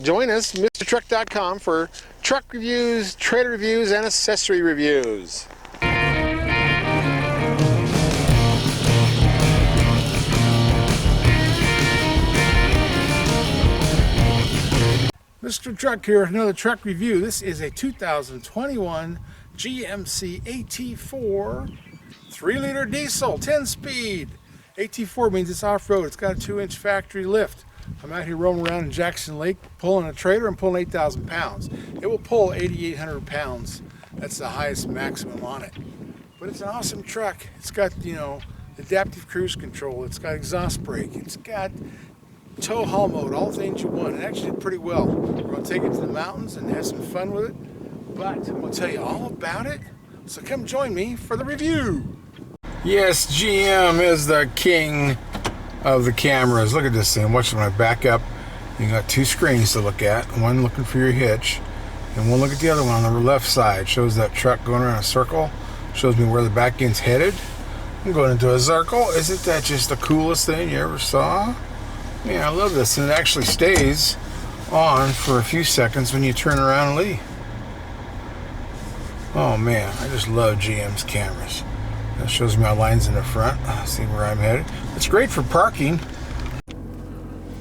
Join us, MrTruck.com, for truck reviews, trailer reviews, and accessory reviews. Mr. Truck here with another truck review. This is a 2021 GMC AT4 3-liter diesel, 10-speed. AT4 means it's off-road. It's got a 2-inch factory lift. I'm out here roaming around in Jackson Lake pulling a trailer and pulling 8,000 pounds. It will pull 8,800 pounds. That's the highest maximum on it. But it's an awesome truck. It's got, adaptive cruise control. It's got exhaust brake. It's got tow haul mode, all things you want. It actually did pretty well. We're going to take it to the mountains and have some fun with it. But I'm going to tell you all about it. So come join me for the review. Yes, GM is the king of the cameras. Look at this thing. Watch when I back up. You got two screens to look at. One looking for your hitch, and one look at the other one on the left side. Shows that truck going around a circle. Shows me where the back end's headed. I'm going into a circle. Isn't that just the coolest thing you ever saw? Yeah, I love this. And it actually stays on for a few seconds when you turn around and leave. Oh man, I just love GM's cameras. That shows me my lines in the front. See where I'm headed. It's great for parking.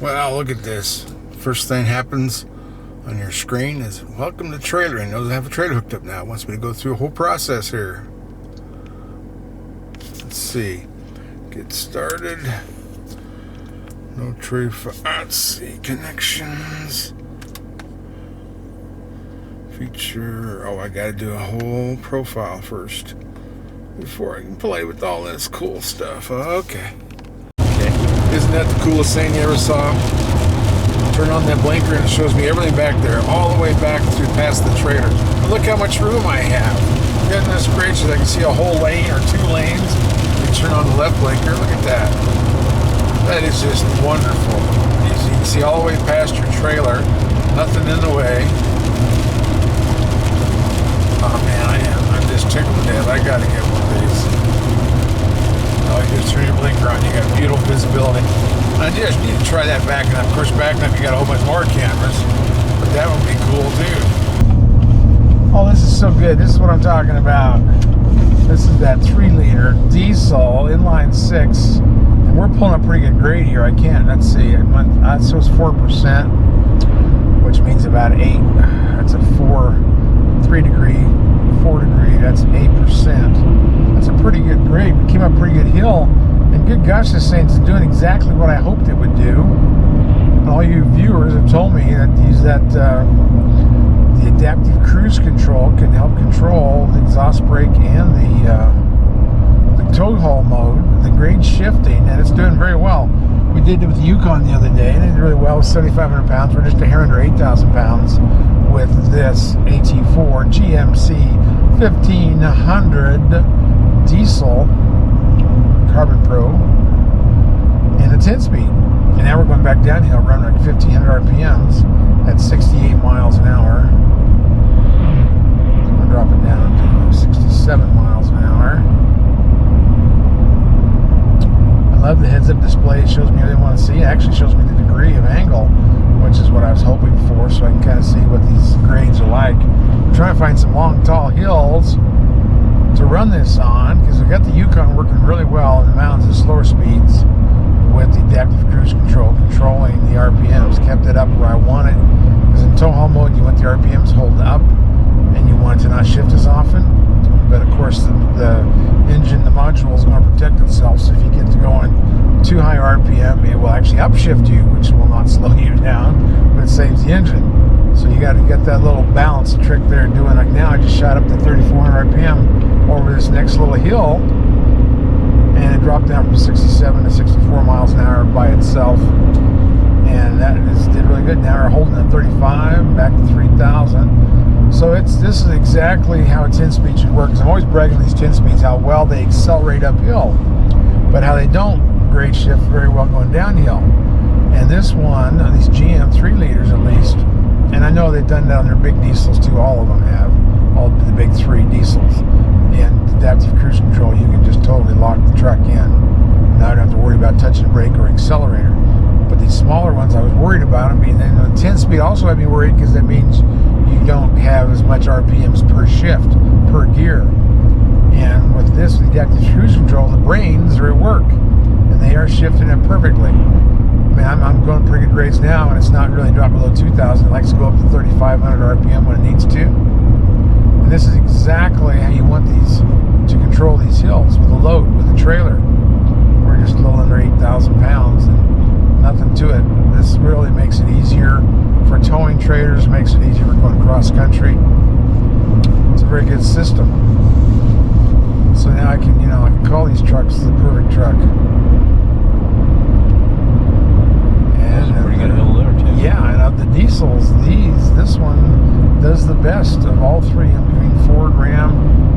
Well, look at this. First thing happens on your screen is welcome to trailering. It knows I have a trailer hooked up now. It wants me to go through a whole process here. Let's see. Get started. No tree. Let's see. Connections. Feature. Oh, I gotta do a whole profile first before I can play with all this cool stuff. Okay. Isn't that the coolest thing you ever saw? Turn on that blinker and it shows me everything back there, all the way back through past the trailer. And look how much room I have. Goodness gracious, I can see a whole lane or two lanes. You turn on the left blinker, look at that. That is just wonderful. You can see all the way past your trailer, nothing in the way. Oh man, I'm just tickled to death. I gotta get one of these. All you do is turn your blinker on, you got beautiful visibility. I just need to try that back up. Of course, back up you got a whole bunch more cameras, but that would be cool too. Oh, this is so good. This is what I'm talking about. This is that 3-liter diesel inline 6, and we're pulling a pretty good grade here. I can't. Let's see. It shows 4%, which means about 8. That's a 3 degree, 4 degree. That's 8%. That's a pretty good grade. We came up a pretty good hill, and good gosh, this thing's doing exactly what I hoped it would do. And all you viewers have told me that the adaptive cruise control can help control the exhaust brake and the tow haul mode, the grade shifting, and it's doing very well. We did it with the Yukon the other day, and it did really well with 7,500 pounds. We're just a hair under 8,000 pounds with this AT4 GMC 1500 diesel CarbonPro and a 10-speed. And now we're going back downhill, running like 1,500 RPMs at 68 miles an hour. So we're dropping down to 67 miles an hour. I love the heads-up display. It shows me what I want to see. It actually shows me the degree of angle, which is what I was hoping for, so I can kind of see what these grades are like. I'm trying to find some long, tall hills to run this on, because we've got the Yukon working really well in the mountains at slower speeds with the adaptive cruise control controlling the RPMs. Kept it up where I want it, because in tow haul mode you want the RPMs hold up and you want it to not shift as often, but of course the engine, the module is going to protect itself, so if you get to going too high RPM it will actually upshift you, which will not slow you down, but it saves the engine. So you got to get that little balance trick there doing. Like now I just shot up to 3,400 RPM over this next little hill, and it dropped down from 67 to 64 miles an hour by itself, and that did really good. Now we're holding at 35 back to 3,000. So this is exactly how a 10-speed should work, because I'm always bragging on these 10-speeds how well they accelerate uphill, but how they don't grade shift very well going downhill. And this one, these GM 3-liters at least, and I know they've done that on their big diesels too, all of them have, all the big 3 diesels. And adaptive cruise control, you can just totally lock the truck in. Now I don't have to worry about touching the brake or accelerator. But these smaller ones, I was worried about them. And then the 10-speed also had me worried because that means you don't have as much RPMs per shift, per gear. And with this, with the active cruise control, the brains are at work. And they are shifting it perfectly. I mean, I'm going pretty good grades now, and it's not really dropped below 2,000. It likes to go up to 3,500 RPM when it needs to. And this is exactly how you want these to control these hills, with a load, with a trailer. We're just a little under 8,000 pounds and nothing to it. This really makes it easier for towing trailers, makes it easier for going cross country. It's a very good system. So now I can call these trucks the perfect truck. That's a pretty good hill there too. Yeah, and of the diesels, this one does the best of all three in between Ford, Ram,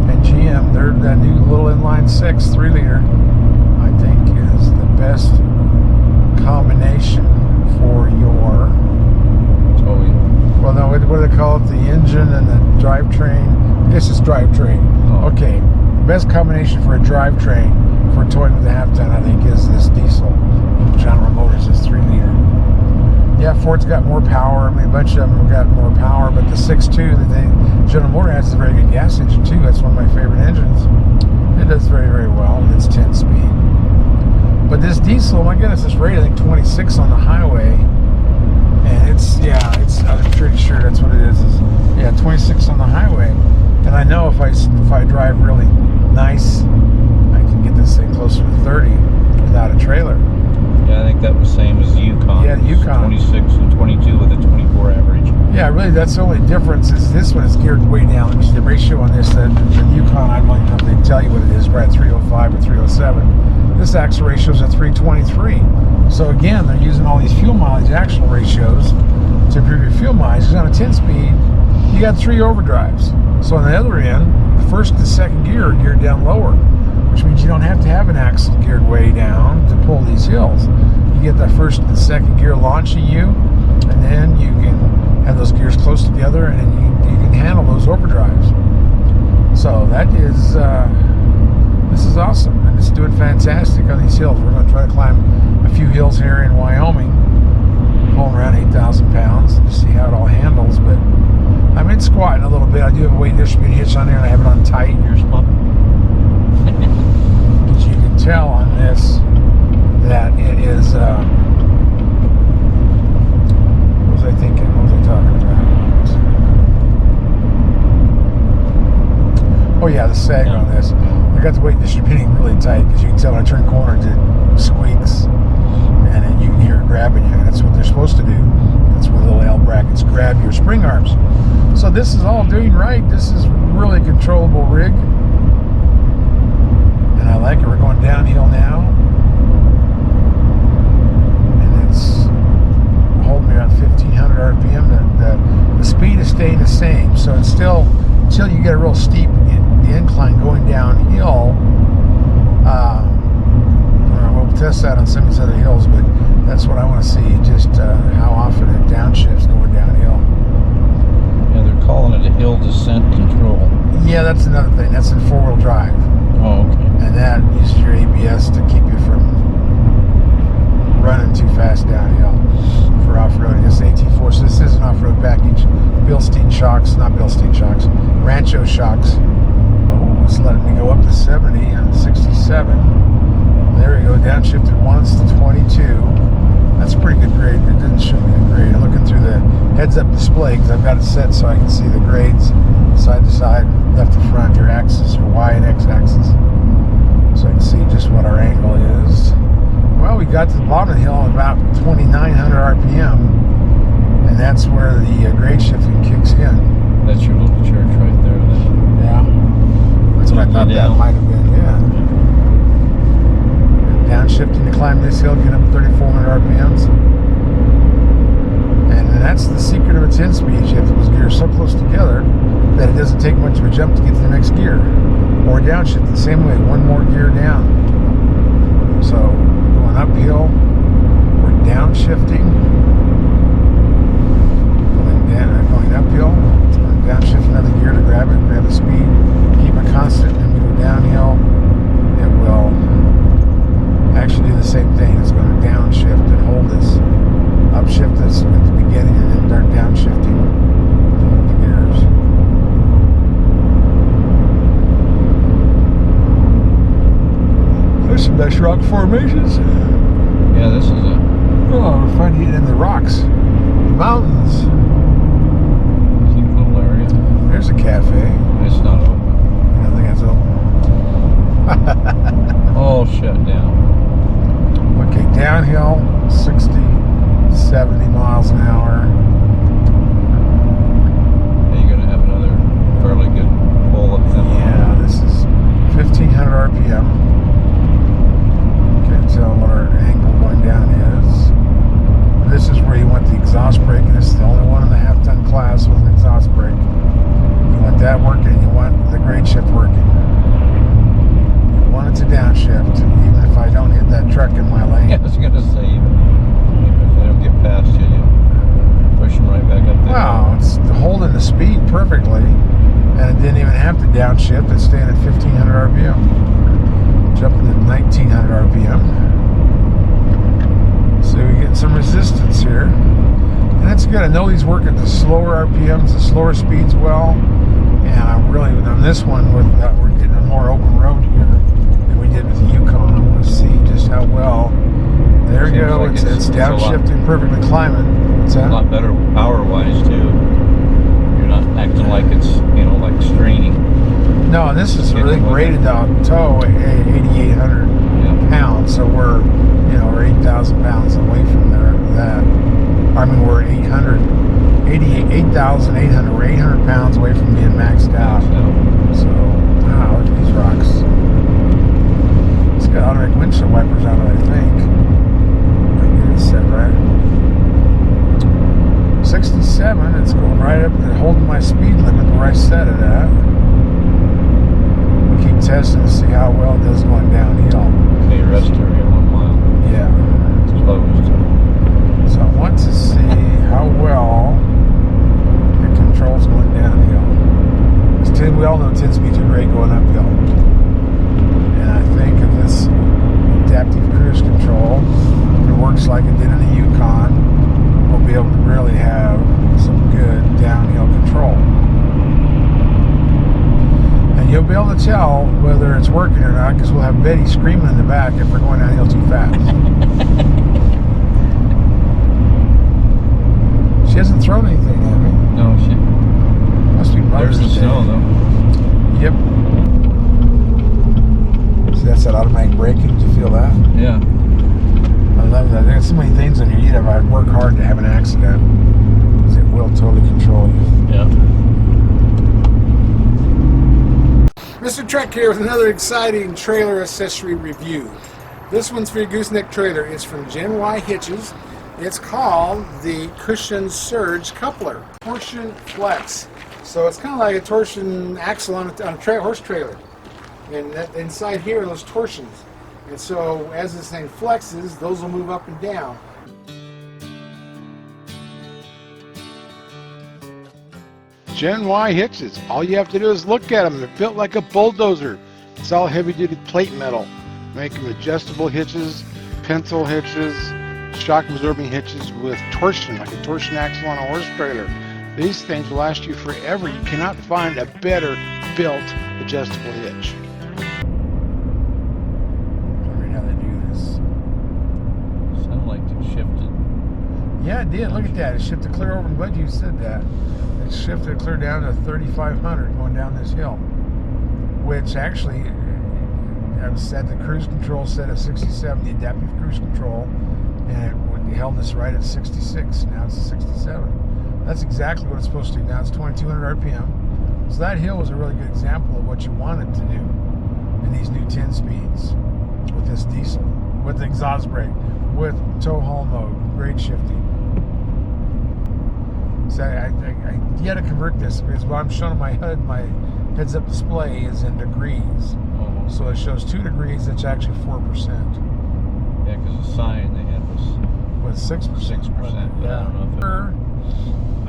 and GM. They're that new little inline 6 3-liter, I think, is the best combination for your towing. Well, no, what do they call it? The engine and the drivetrain. I guess it's drivetrain. Oh. Okay, the best combination for a drivetrain for towing with a half-ton, I think, is this diesel. General Motors is 3-liter. Yeah, Ford's got more power. I mean, a bunch of them have got more power, but the 6.2 that General Motors has is a very good gas engine too. That's one of my favorite engines. It does very, very well. It's 10-speed. But this diesel, my goodness, it's rated I think 26 on the highway, and I'm pretty sure that's what it is. 26 on the highway. And I know if I drive really nice, I can get this thing closer to 30 without a trailer. Yeah, I think that was same as the Yukon. Yeah, the Yukon. 26 and 22 with a 24 average. Yeah, really, that's the only difference is this one is geared way down. Let me see the ratio on this. The Yukon, I don't even know if they tell you what it is, right? 305 or 307. This axle ratio is at 323. So again, they're using all these fuel mileage axle ratios to improve your fuel mileage. Because on a 10-speed, you got 3 overdrives. So on the other end, the first and second gear are geared down lower, which means you don't have to have an axle geared way down to pull these hills. You get that first and second gear launching you, and then you can have those gears close together, and you can handle those overdrives. So that is, this is awesome, and it's doing fantastic on these hills. We're going to try to climb a few hills here in Wyoming, pulling around 8,000 pounds, to see how it all handles. But I'm in squatting a little bit. I do have a weight distributing hitch on there, and I have it on tight. Here's pump. But you can tell on this that it is, what was I thinking? What was I talking about? Oh yeah, the sag on this. I got the weight distributing really tight because you can tell when I turn corners it squeaks, and then you can hear it grabbing you. And that's what they're supposed to do. That's where the little L brackets grab your spring arms. So this is all doing right. This is really a controllable rig. And I like it. We're going downhill now, and it's holding me around 1,500 RPM. The speed is staying the same, so it's still until you get a real steep incline going downhill. We'll test that on some of these other hills, but that's what I want to see. Just how often it downshifts going downhill. Yeah, they're calling it a hill descent control. Yeah, that's another thing. That's in 4-wheel drive. Oh, okay. And that uses your ABS to keep you from running too fast downhill for off-roading. This AT4, so this is an off-road package. Bilstein shocks, not Bilstein shocks, Rancho shocks. Oh, it's letting me go up to 70 and 67. There we go, downshifted once to 22. That's a pretty good grade. It didn't show me the grade. I'm looking through the heads-up display because I've got it set so I can see the grades side to side, left to front, your axis, your Y and X axis. So I can see just what our angle is. Well, we got to the bottom of the hill at about 2,900 RPM, and that's where the grade shifting kicks in. That's your little church right there then. Yeah. That's what I thought that might have been, yeah. Downshifting to climb this hill, get up 3,400 RPMs. And that's the secret of a 10-speed. You have those gears so close together that it doesn't take much of a jump to get to the next gear. Or downshift the same way, one more gear down. So going uphill, we're downshifting. Going uphill, downshift another gear to grab the speed, keep it constant, and we go downhill. It will actually do the same thing. It's going to downshift and hold us rock formations. Yeah, this is a... Oh, we're finding it in the rocks. The mountains. Cute little area. There's a cafe. It's not open. I don't think it's open. All shut down. Okay, downhill, 60, 70 miles an hour. Are you going to have another fairly good pull up that Yeah, this is 1500 RPM. Can't tell what our angle going down is. This is where you want the exhaust brake, and this is the only 1.5-ton class with an exhaust brake. You want that working, you want the grade shift working. You want it to downshift, even if I don't hit that truck in my lane. Yeah, I was going to say, even if they don't get past you, you push them right back up there. Wow, it's holding the speed perfectly, and it didn't even have to downshift. It's staying at 1500 RPM. Jumping to 1900 RPM. So we get some resistance here, and that's good. I know he's working the slower RPMs, the slower speeds well, and I'm really on this one with we're getting a more open road here than we did with the Yukon. I want to see just how well. There you go. Like It's downshifting, perfectly climbing. What's that? A lot better power-wise too. You're not acting like it's, you know, like straining. No, and this is really graded out tow at 8,800 pounds, so we're 8,000 pounds away from that. I mean, we're 8,800. We're 800 pounds away from being maxed out. So, wow, look at these rocks. It's got automatic windshield wipers on it, I think. I get it set right. 67. It's going right up to holding my speed limit where I set it at. We keep testing to see how well it does going downhill. Okay, rest area 1 mile. Yeah. It's closed. So I want to see how well it controls going downhill. Because we all know 10 speeds are great going uphill. And I think if this adaptive cruise control, if it works like it did in the Yukon, we'll be able to really have some good downhill control. And you'll be able to tell whether it's working or not, because we'll have Betty screaming in the back if we're going downhill too fast. She hasn't thrown anything at me. No, she... Must be Mother's There's the Day. snow, though. Yep. See, that's that automatic braking. Did you feel that? Yeah. I love that. There's so many things underneath it. I work hard to have an accident, because it will totally control you. Yeah. Mr. Trek here with another exciting trailer accessory review. This one's for your gooseneck trailer. It's from Gen Y Hitches. It's called the Cushion Surge Coupler. Torsion Flex. So it's kind of like a torsion axle on a horse trailer. And that, inside here are those torsions. And so as this thing flexes, those will move up and down. Gen Y hitches. All you have to do is look at them. They're built like a bulldozer. It's all heavy-duty plate metal. Make them adjustable hitches, pencil hitches, shock-absorbing hitches with torsion, like a torsion axle on a horse trailer. These things will last you forever. You cannot find a better built adjustable hitch. Remember how they do this? Sounded like it shifted. Yeah, it did. Look at that. It shifted clear over. I'm glad you said that. It shifted clear down to 3,500 going down this hill, which actually I've set the cruise control set at 67, the adaptive cruise control, and it held us right at 66. Now it's 67. That's exactly what it's supposed to do. Now it's 2,200 RPM. So that hill was a really good example of what you wanted to do in these new 10 speeds with this diesel, with the exhaust brake, with tow haul mode, grade shifting. So I got to convert this, because what I'm showing my HUD, my heads-up display is in degrees. Oh. So it shows 2 degrees. That's actually 4%. Yeah, because the sign they had was With 6%. 6%. Yeah. I don't know if it...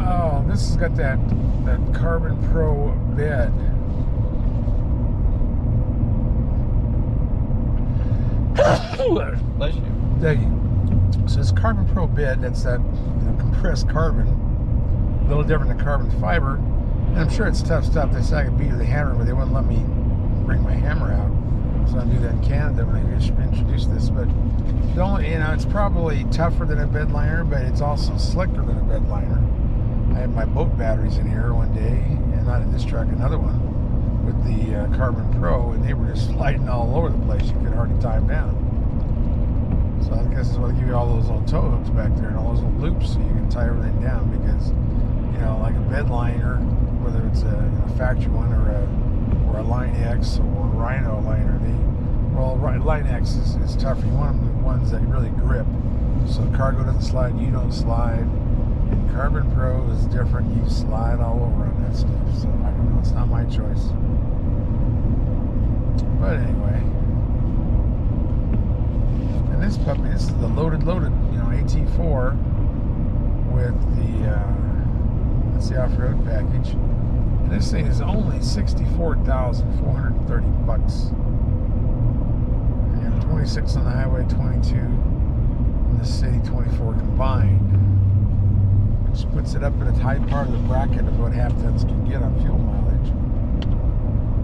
Oh, this has got that CarbonPro bed. Bless you. Thank you. So this CarbonPro bed, that's that compressed carbon, a little different than carbon fiber. And I'm sure it's tough stuff. They said I could beat with a hammer, but they wouldn't let me bring my hammer out. So I'll do that in Canada when I introduce this. But the only, it's probably tougher than a bed liner, but it's also slicker than a bed liner. I had my boat batteries in here one day, and not in this truck, another one, with the CarbonPro, and they were just sliding all over the place. You could hardly tie them down. So I guess that's why they give you all those little tow hooks back there and all those little loops so you can tie everything down, because, like a bed liner, whether it's a factory one or a Line X or a Rhino liner, Line X is tougher. You want them the ones that really grip, so the cargo doesn't slide, you don't slide. And CarbonPro is different. You slide all over on that stuff. So I don't know. It's not my choice. But anyway, and this puppy, this is the loaded, AT4 with that's the off-road package. And this thing is only $64,430. And you have 26 on the highway, 22 in the city, 24 combined. Which puts it up in a high part of the bracket of what half tons can get on fuel mileage.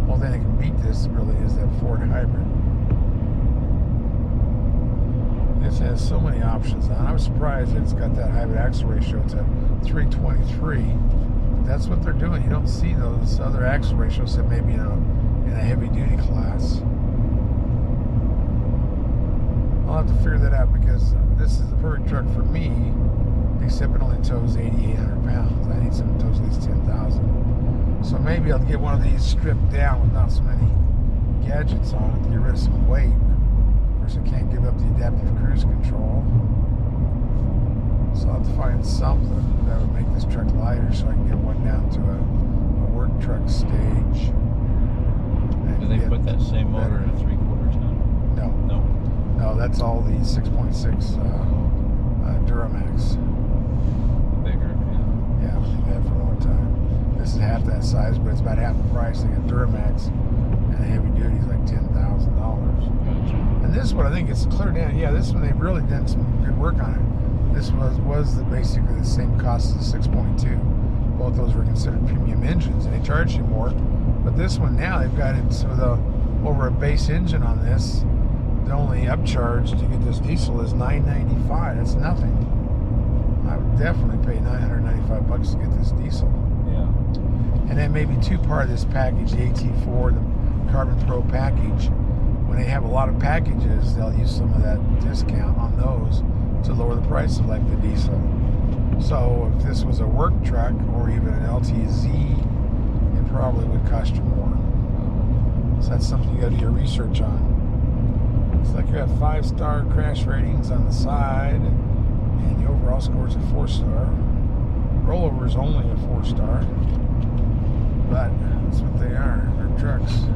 Well, then it can beat this, really, is that Ford hybrid. This has so many options on. I was surprised that it's got that hybrid axle ratio to 323. But that's what they're doing. You don't see those other axle ratios that maybe in a heavy duty class. I'll have to figure that out, because this is the perfect truck for me, except it only tows 8,800 pounds. I need something that tows at least 10,000. So maybe I'll get one of these stripped down with not so many gadgets on it to get rid of some weight. Of course, I can't give up the adaptive cruise control. So I'll have to find something that would make this truck lighter so I can get one down to a work truck stage. Do they put that same motor in a 3/4 ton? No, that's all the 6.6 Duramax. Bigger, yeah. I've been that for a long time. This is half that size, but it's about half the price. They got Duramax, and the heavy duty is like $10,000. Gotcha. And this one, I think it's clear down. Yeah, this one they've really done some good work on it. This was basically the same cost as the 6.2. Both those were considered premium engines, and they charged you more. But this one now, they've got it so over a base engine on this. The only upcharge to get this diesel is $995. That's nothing. I would definitely pay $995 to get this diesel. Yeah. And then maybe part of this package, the AT4, the CarbonPro package. When they have a lot of packages, they'll use some of that discount on those to lower the price of like the diesel. So if this was a work truck or even an LTZ, it probably would cost you more. So that's something you got to do your research on. It's like you have 5-star crash ratings on the side, and the overall score is a 4-star. Rollover is only a 4-star, but that's what they are. They're trucks.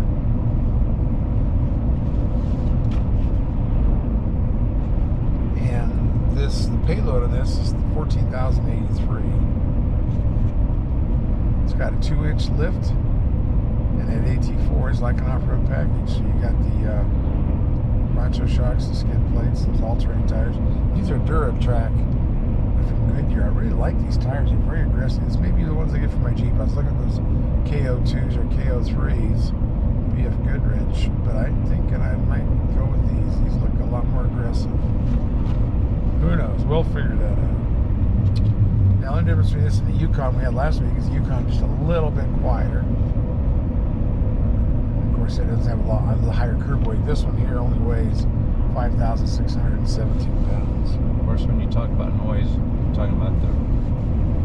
And the payload of this is 14,083. It's got a 2-inch lift, and that AT4 is like an off-road package. So you got the Rancho shocks, the skid plates, those all-terrain tires. These are Duratrac from Goodyear. I really like these tires. They're very aggressive. This may be the ones I get for my Jeep. I was looking at those KO2s or KO3s, BF Goodrich, but I'm thinking I might go with these. These look a lot more aggressive. Who knows? We'll figure that out. Now, the difference between this and the Yukon we had last week is the Yukon just a little bit quieter. Of course, it doesn't have a higher curb weight. This one here only weighs 5,617 pounds. Of course, when you talk about noise, you're talking about the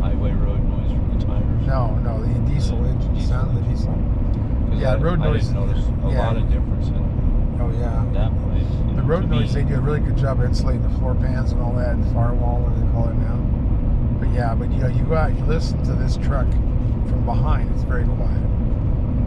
highway road noise from the tires. No, the diesel engine sound of the diesel. Yeah, road noise. I didn't notice a lot of difference in that place. The road noise, they do a really good job of insulating the floor pans and all that, and the firewall, what they call it now. But you go out and you listen to this truck from behind, it's very quiet.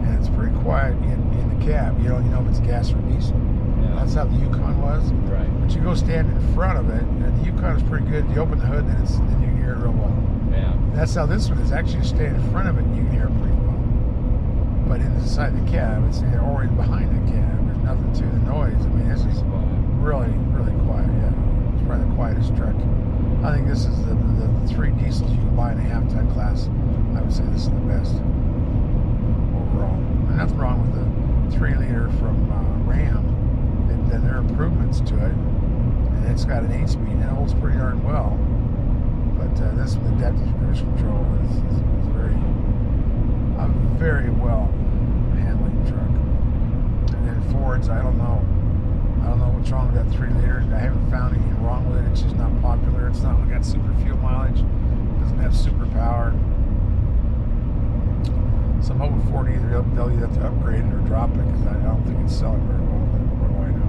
And it's pretty quiet in the cab. You don't know if it's gas or diesel. Yeah. That's how the Yukon was. Right. But you go stand in front of it, and the Yukon is pretty good. You open the hood, then you can hear it real well. Yeah. That's how this one is. Actually, you stand in front of it, and you can hear it pretty well. But inside the cab, it's or behind the cab. There's nothing to the noise. I mean, this is really, really quiet. Yeah, it's probably the quietest truck. I think this is the 3 diesels you can buy in a half-ton class. I would say this is the best overall. And nothing wrong with the 3-liter from Ram. They've done their improvements to it, and it's got an 8-speed and it holds pretty darn well. But this with adaptive cruise control is a very well handling truck. And then Fords, I don't know what's wrong with that 3-liter. I haven't found anything wrong with it. It's just not popular. It's not got super fuel mileage. It doesn't have super power. So I'm hoping Ford either they'll either have to upgrade it or drop it, because I don't think it's selling very well. But what do I know?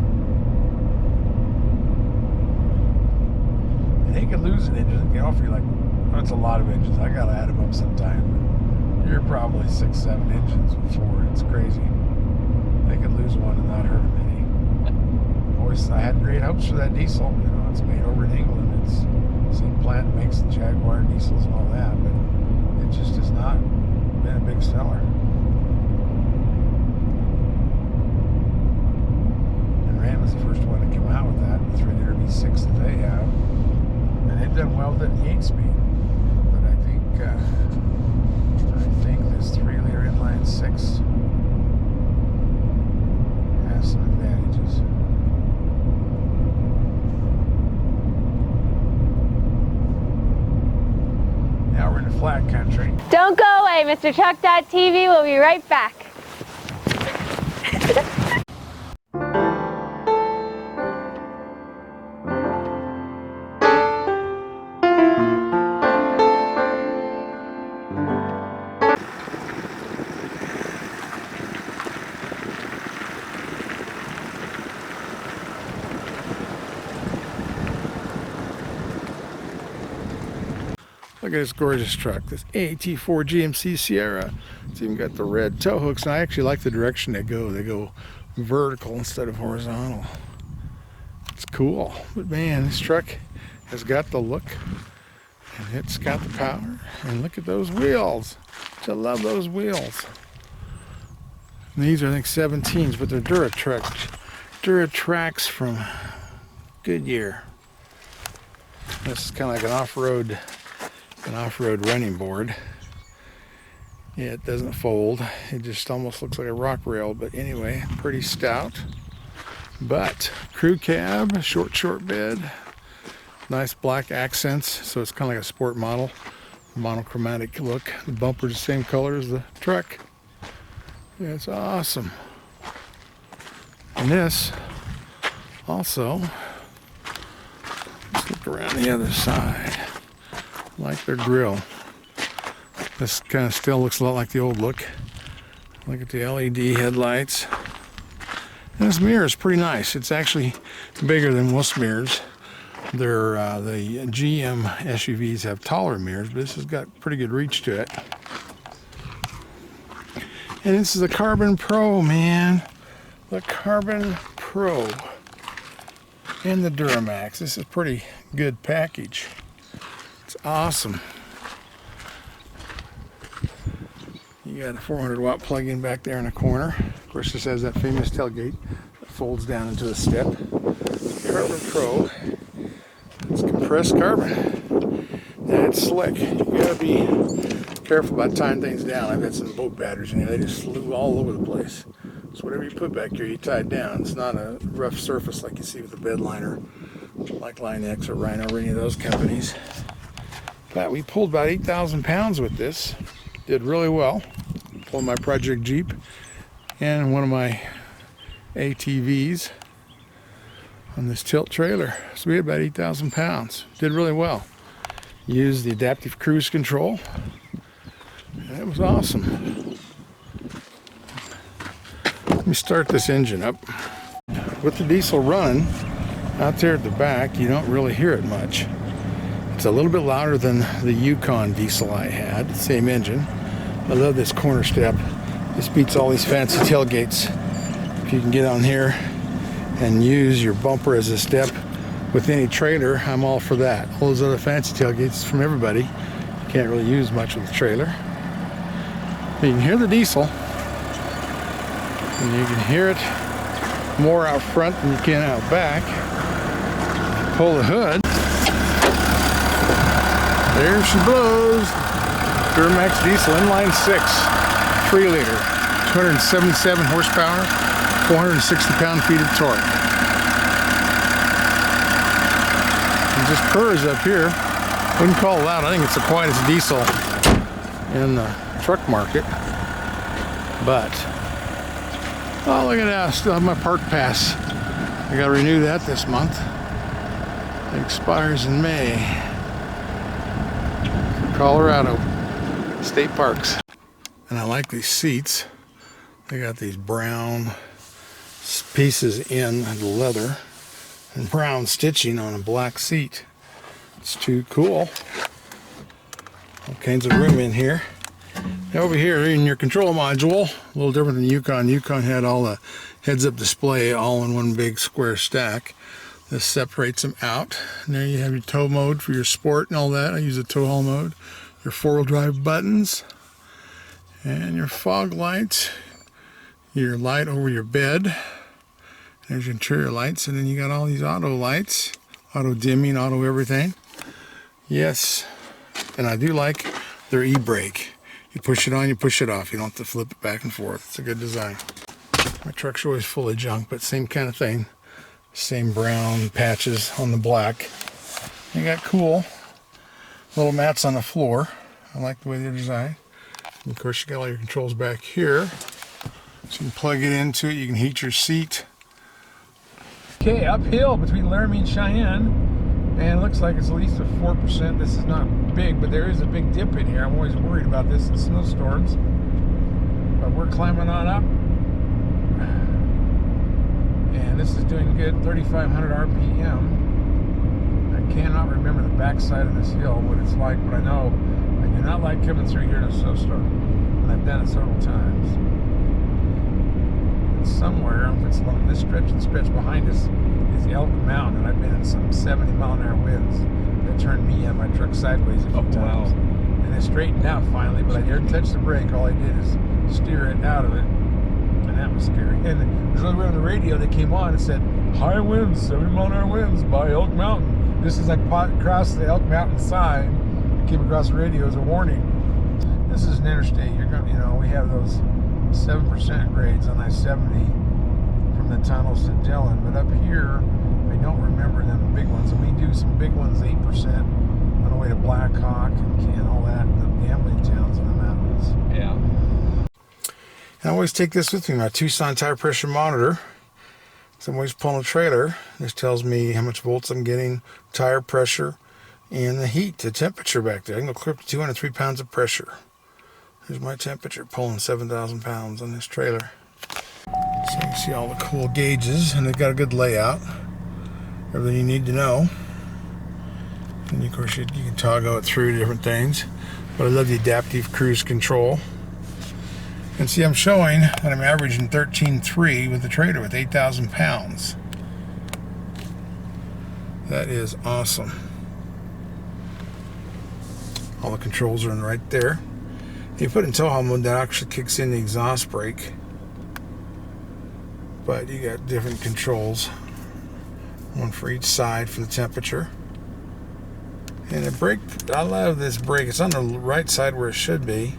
And they could lose an engine. They offer you like, that's a lot of engines. I gotta add them up sometime. But you're probably 6-7 engines with Ford. It's crazy. They could lose one and not hurt them any. I had great hopes for that diesel. You know, it's made over in England. It's the same plant that makes the Jaguar diesels and all that, but it just has not been a big seller. And Ram was the first one to come out with that, the 3-liter V6 that they have, and they've done well with it in the 8-speed. But I think this 3-liter inline 6 has some advantages. Now we're in the flat country. Don't go away, Mr. Truck.tv. We'll be right back. Look at this gorgeous truck, this AT4 GMC Sierra. It's even got the red tow hooks, and I actually like the direction they go. They go vertical instead of horizontal. It's cool, but man, this truck has got the look, and it's got the power. And look at those wheels. I love those wheels. And these are, I think, 17s, but they're Duratracs from Goodyear. This is kind of like an off-road running board. Yeah, it doesn't fold. It just almost looks like a rock rail, but anyway, pretty stout. But crew cab, short bed, nice black accents, so it's kind of like a sport model, monochromatic look. The bumper's the same color as the truck. Yeah, it's awesome. And this also, let's look around the other side. Like their grill. This kind of still looks a lot like the old look. Look at the LED headlights. And this mirror is pretty nice. It's actually bigger than most mirrors. They're the GM SUVs have taller mirrors, but this has got pretty good reach to it. And this is a CarbonPro, man. The CarbonPro and the Duramax. This is a pretty good package. Awesome. You got a 400 watt plug-in back there in the corner. Of course, this has that famous tailgate that folds down into a step. CarbonPro. It's compressed carbon. And it's slick. You gotta be careful about tying things down. I've had some boat batteries in here. They just flew all over the place. So whatever you put back here, you tie it down. It's not a rough surface like you see with a bed liner, like Line X or Rhino or any of those companies. But we pulled about 8,000 pounds with this. Did really well. Pulled my Project Jeep and one of my ATVs on this tilt trailer. So we had about 8,000 pounds. Did really well. Used the adaptive cruise control. And it was awesome. Let me start this engine up. With the diesel running out there at the back, you don't really hear it much. It's a little bit louder than the Yukon diesel I had, same engine. I love this corner step. This beats all these fancy tailgates. If you can get on here and use your bumper as a step with any trailer, I'm all for that. All those other fancy tailgates from everybody, you can't really use much with the trailer. You can hear the diesel, and you can hear it more out front than you can out back. Pull the hood. There she blows. Duramax diesel inline 6, 3-liter, 277 horsepower, 460 pound-feet of torque. It just purrs up here. Wouldn't call it loud. I think it's the quietest diesel in the truck market. But, oh, look at that. I still have my park pass. I got to renew that this month. It expires in May. Colorado State Parks. And I like these seats. They got these brown pieces in the leather and brown stitching on a black seat. It's too cool. All kinds of room in here. Now over here in your control module, a little different than Yukon. Yukon had all the heads-up display all in one big square stack. This separates them out. And there you have your tow mode for your sport and all that. I use the tow haul mode. Your four-wheel drive buttons and your fog lights. Your light over your bed. There's your interior lights, and then you got all these auto lights, auto dimming, auto everything. Yes, and I do like their e-brake. You push it on, you push it off. You don't have to flip it back and forth. It's a good design. My truck's always full of junk, but same kind of thing. Same brown patches on the black. You got cool little mats on the floor. I like the way they're designed. And of course, you got all your controls back here. So you can plug it into it. You can heat your seat. Okay, uphill between Laramie and Cheyenne, and it looks like it's at least a 4%. This is not big, but there is a big dip in here. I'm always worried about this in snowstorms, but we're climbing on up, and this is doing good. 3,500 RPM. I cannot remember the backside of this hill, what it's like, but I know I do not like coming through here in a snowstorm, and I've done it several times. Somewhere, if it's along this stretch and stretch behind us is Elk Mountain, and I've been in some 70-mile-an-hour winds that turned me and my truck sideways a few times. Wow. And it straightened out finally, but I didn't touch the brake. All I did is steer it out of it, and that was scary. And there's on the radio that came on and said, high winds, 70-mile-an-hour winds by Elk Mountain. This is like across the Elk Mountain sign. It came across the radio as a warning. This is an interstate. You're going, we have those 7% grades on I-70 from the tunnels to Dillon, but up here I don't remember them big ones, and we do some big ones, 8% on the way to Black Hawk and all that, the gambling towns in the mountains. Yeah. And I always take this with me, my Tucson tire pressure monitor. So I'm always pulling a trailer. This tells me how much volts I'm getting, tire pressure, and the heat, the temperature back there. I can go clear up to 203 pounds of pressure. Here's my temperature, pulling 7,000 pounds on this trailer. So you can see all the cool gauges, and they've got a good layout. Everything you need to know. And of course you can toggle it through different things. But I love the adaptive cruise control. And see, I'm showing that I'm averaging 13.3 with the trailer with 8,000 pounds. That is awesome. All the controls are in right there. You put it in tow haul mode, that actually kicks in the exhaust brake. But you got different controls. One for each side for the temperature. And the brake, I love this brake. It's on the right side where it should be.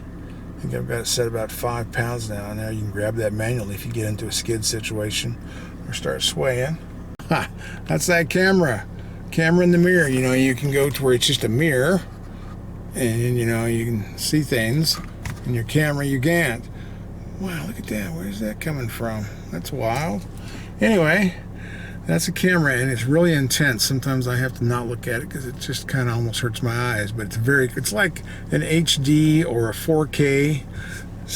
I think I've got it set about 5 pounds now. Now you can grab that manually if you get into a skid situation or start swaying. Ha! That's that camera. Camera in the mirror. You can go to where it's just a mirror. And you can see things. In your camera you can't. Wow, look at that. Where's that coming from? That's wild. Anyway, that's a camera, and it's really intense. Sometimes I have to not look at it because it just kind of almost hurts my eyes. But it's like an HD or a 4K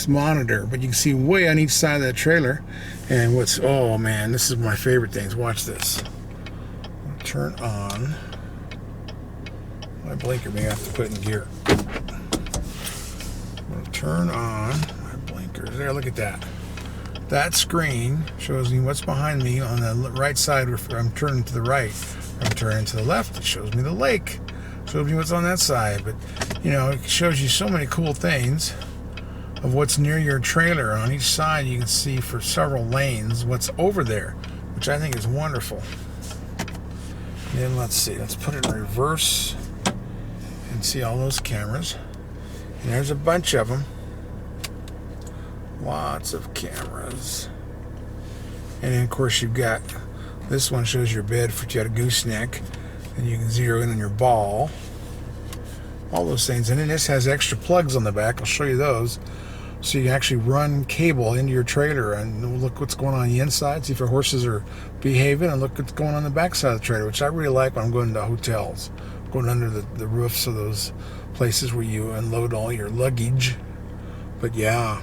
monitor. But you can see way on each side of that trailer. And oh man, this is my favorite things. Watch this. Turn on. My blinker may have to put it in gear. I'm going to turn on my blinkers. There, look at that. That screen shows me what's behind me on the right side. If I'm turning to the right, if I'm turning to the left, it shows me the lake. It shows me what's on that side. But, it shows you so many cool things of what's near your trailer. On each side, you can see for several lanes what's over there, which I think is wonderful. And then let's see. Let's put it in reverse. And see all those cameras, and there's a bunch of them Lots of cameras. And then, of course, you've got, this one shows your bed for if you had a gooseneck, and you can zero in on your ball. All those things. And then this has extra plugs on the back. I'll show you those. So you can actually run cable into your trailer and look what's going on the inside, see if your horses are behaving, and look what's going on the back side of the trailer, which I really like when I'm going to hotels. Going under the roofs of those places where you unload all your luggage. But yeah,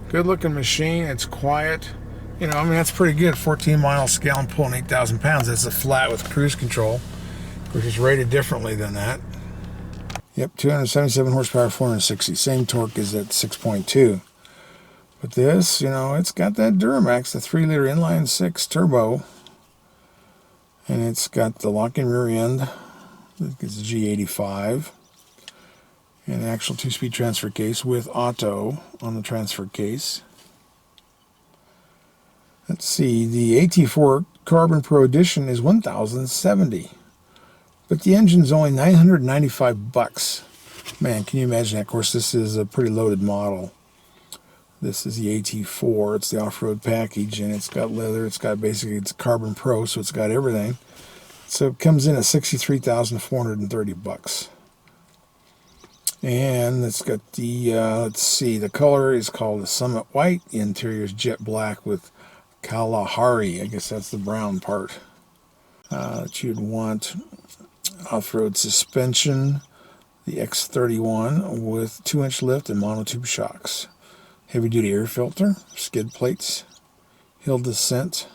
good looking machine. It's quiet. You know, I mean, that's pretty good. 14 miles scale and pulling 8,000 pounds. That's a flat with cruise control, which is rated differently than that. Yep, 277 horsepower, 460. Same torque as that 6.2. But this, you know, it's got that Duramax, the 3-liter inline 6 turbo. And it's got the lock-in rear end. It's a G85. And an actual 2-speed transfer case with auto on the transfer case. Let's see, the AT4 CarbonPro edition is $1,070. But the engine's only $995. Man, can you imagine that? Of course, this is a pretty loaded model. This is the AT4. It's the off-road package, and it's got leather. It's got basically, it's CarbonPro, so it's got everything. So it comes in at $63,430. And it's got the, let's see, the color is called the Summit White. The interior is jet black with Kalahari. I guess that's the brown part that you'd want. Off-road suspension, the X31 with 2-inch lift and monotube shocks. Heavy-duty air filter, skid plates, hill descent.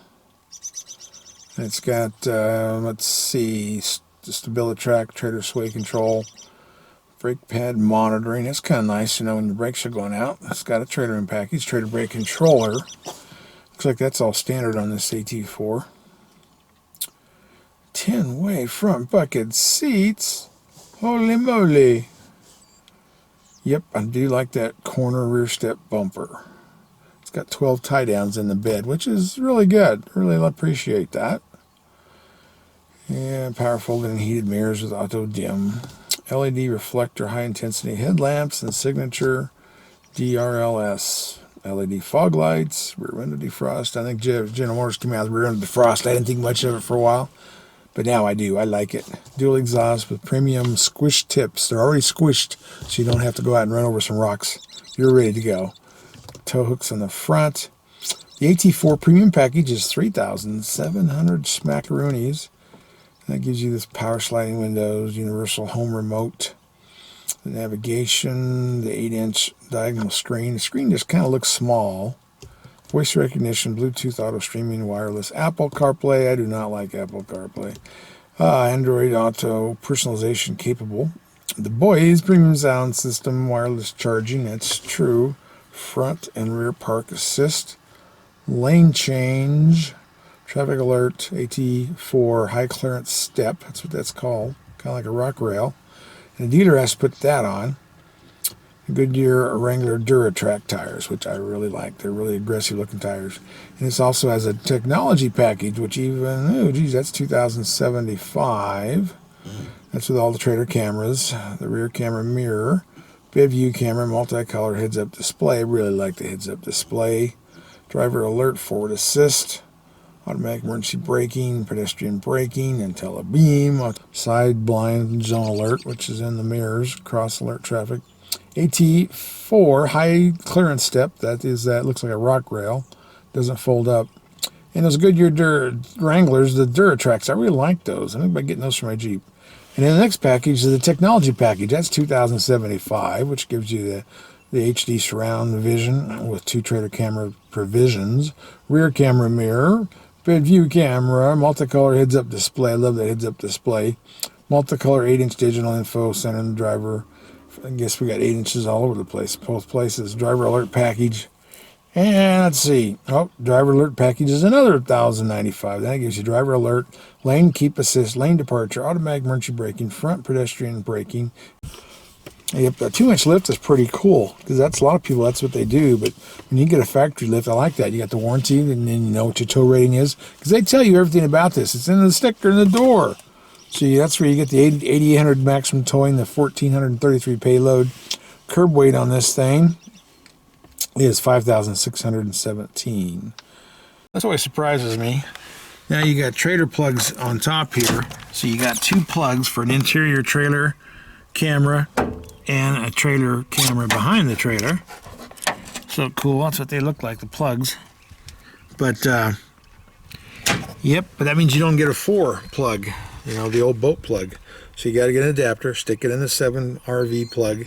And it's got, let's see, the Duratrac trailer sway control, brake pad monitoring. It's kind of nice, you know, when your brakes are going out. It's got a trailer in package, trailer brake controller. Looks like that's all standard on this AT4. 10-way front bucket seats. Holy moly. Yep, I do like that corner rear step bumper. It's got 12 tie downs in the bed, which is really good. Really appreciate that. Yeah, power folding and heated mirrors with auto dim. LED reflector high intensity headlamps and signature DRLS. LED fog lights, rear window defrost. I think General Motors came out with rear window defrost. I didn't think much of it for a while, but now I do. I like it. Dual exhaust with premium squish tips. They're already squished, so you don't have to go out and run over some rocks. You're ready to go. Tow hooks on the front. The AT4 premium package is $3,700 smackaroonies. That gives you this power sliding windows, universal home remote, the navigation, the 8-inch diagonal screen. The screen just kind of looks small. Voice recognition, Bluetooth auto streaming, wireless, Apple CarPlay. I do not like Apple CarPlay. Android Auto, personalization capable. The Boys premium sound system, wireless charging. That's true. Front and rear park assist. Lane change. Traffic alert, AT4 high clearance step. That's what that's called. Kind of like a rock rail. And the dealer has to put that on. Goodyear Wrangler Duratrac tires, which I really like. They're really aggressive looking tires. And this also has a technology package, which even, oh geez, that's $2,075. That's with all the trailer cameras, the rear camera mirror, bed view camera, multicolor heads-up display. I really like the heads-up display. Driver alert, forward assist, automatic emergency braking, pedestrian braking, and telebeam, side blind zone alert, which is in the mirrors, cross alert traffic. AT4 high clearance step, that looks like a rock rail, doesn't fold up. And those Goodyear Wranglers, the Duratracs, I really like those. I'm thinking about getting those for my Jeep. And then the next package is the technology package. That's $2,075, which gives you the HD surround vision with 2 trailer camera provisions, rear camera mirror, bed view camera, multicolor heads-up display. I love that heads-up display. Multicolor 8-inch digital info center the driver. I guess we got 8 inches all over the place, both places. Driver alert package. And let's see. Oh, driver alert package is another $1,095. That gives you driver alert, lane keep assist, lane departure, automatic emergency braking, front pedestrian braking. Yep, the 2-inch lift is pretty cool because that's a lot of people, that's what they do. But when you get a factory lift, I like that. You got the warranty and then you know what your tow rating is because they tell you everything about this. It's in the sticker in the door. See, that's where you get the 8,800 maximum towing, the 1,433 payload. Curb weight on this thing is 5,617. That's always surprises me. Now you got trailer plugs on top here. So you got 2 plugs for an interior trailer camera and a trailer camera behind the trailer. So cool, that's what they look like, the plugs. But, yep, but that means you don't get a 4 plug, you know, the old boat plug. So you got to get an adapter, stick it in the 7 RV plug,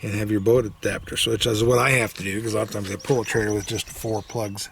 and have your boat adapter. So which is what I have to do, because a lot of times I pull a trailer with just 4 plugs.